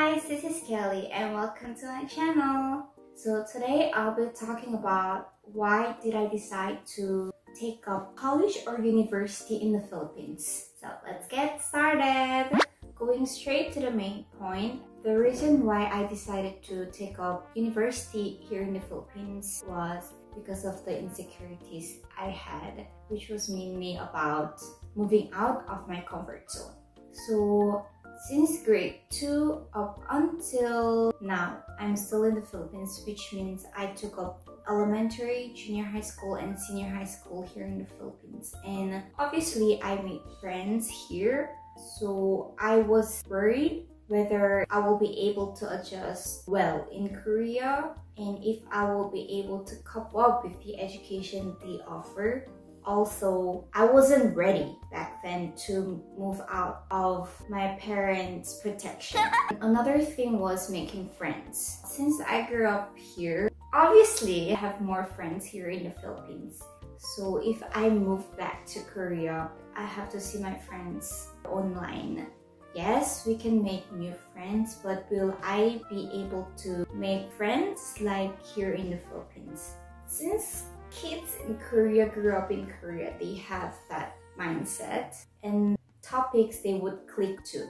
guys, this is Kelly and welcome to my channel. So today I'll be talking about why did I decide to take up college or university in the Philippines. So let's get started. Going straight to the main point, the reason why I decided to take up university here in the Philippines was because of the insecurities I had, which was mainly about moving out of my comfort zone. So since grade 2 up until now, I'm still in the Philippines, which means I took up elementary, junior high school, and senior high school here in the Philippines. And obviously, I made friends here. So I was worried whether I will be able to adjust well in Korea and if I will be able to cope up with the education they offer. Also, I wasn't ready back then to move out of my parents' protection. Another thing was making friends. Since I grew up here, obviously I have more friends here in the Philippines. So if I move back to Korea, I have to see my friends online. Yes, we can make new friends, but will I be able to make friends like here in the Philippines? Since kids in Korea grew up in Korea, they have that mindset and topics they would click to.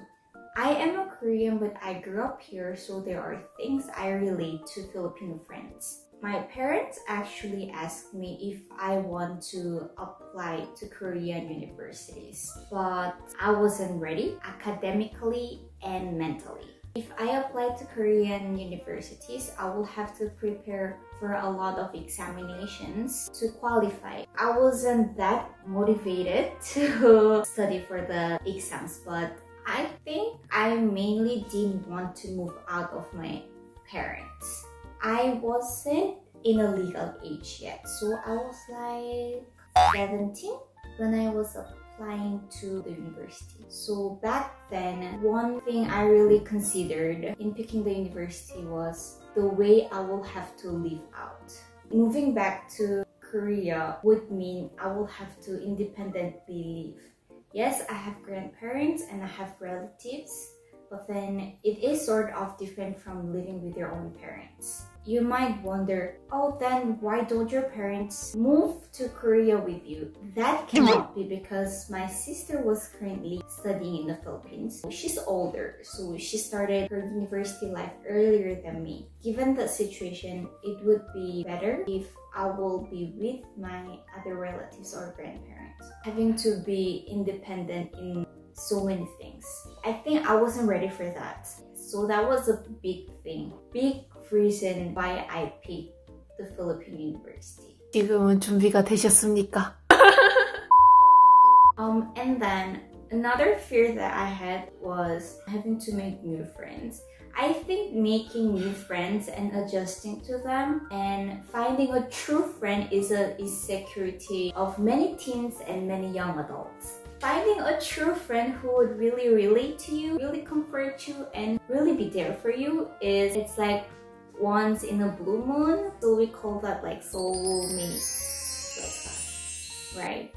I am a Korean, but I grew up here, so there are things I relate to Filipino friends. My parents actually asked me if I want to apply to Korean universities, but I wasn't ready academically and mentally. If I apply to Korean universities, I will have to prepare for a lot of examinations to qualify. I wasn't that motivated to study for the exams, but I think I mainly didn't want to move out of my parents. I wasn't in a legal age yet, so I was like 17 when I was applying to the university. So back then, one thing I really considered in picking the university was the way I will have to live out. Moving back to Korea would mean I will have to independently live. Yes, I have grandparents and I have relatives, but then it is sort of different from living with your own parents. You might wonder, oh, then why don't your parents move to Korea with you? That cannot be because my sister was currently studying in the Philippines. She's older, so she started her university life earlier than me. Given that situation, it would be better if I will be with my other relatives or grandparents. Having to be independent in so many things. I think I wasn't ready for that. So that was a big thing. Big reason why I picked the Philippine University. 지금은 준비가 되셨습니까? And then another fear that I had was having to make new friends. I think making new friends and adjusting to them and finding a true friend is a insecurity of many teens and many young adults. Finding a true friend who would really relate to you, really comfort you, and really be there for you it's like once in a blue moon. So we call that like soulmates, like that, right?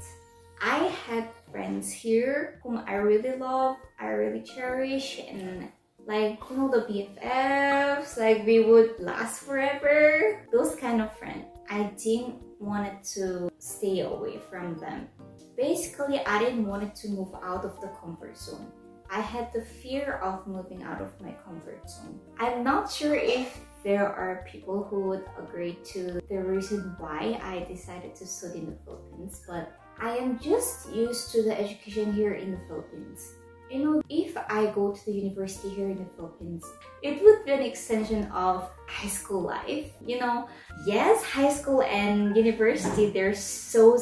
I had friends here whom I really love, I really cherish, and like, you know, the BFFs, like we would last forever. Those kind of friends. I didn't want to stay away from them. Basically, I didn't want to move out of the comfort zone. I had the fear of moving out of my comfort zone. I'm not sure if there are people who would agree to the reason why I decided to study in the Philippines, but I am just used to the education here in the Philippines. You know, if I go to the university here in the Philippines, it would be an extension of high school life. You know, yes, high school and university, they're so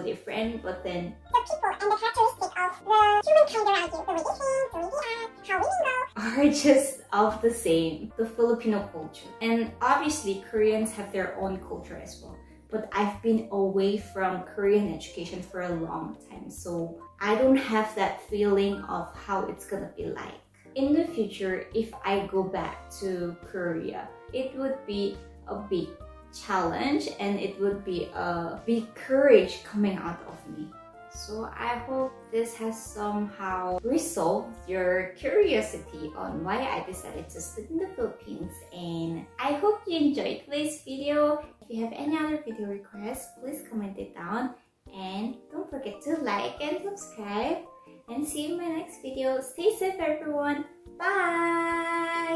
different, but then the people and the characteristic of the humankind around you, the way they think, the way they act, how we know, are just of the same, the Filipino culture. And obviously, Koreans have their own culture as well. But I've been away from Korean education for a long time, so I don't have that feeling of how it's gonna be like. In the future, if I go back to Korea, it would be a big challenge and it would be a big courage coming out of me. So I hope this has somehow resolved your curiosity on why I decided to study in the Philippines, and I hope you enjoyed today's video. If you have any other video requests, please comment it down, and don't forget to like and subscribe, and see you in my next video. Stay safe everyone. Bye!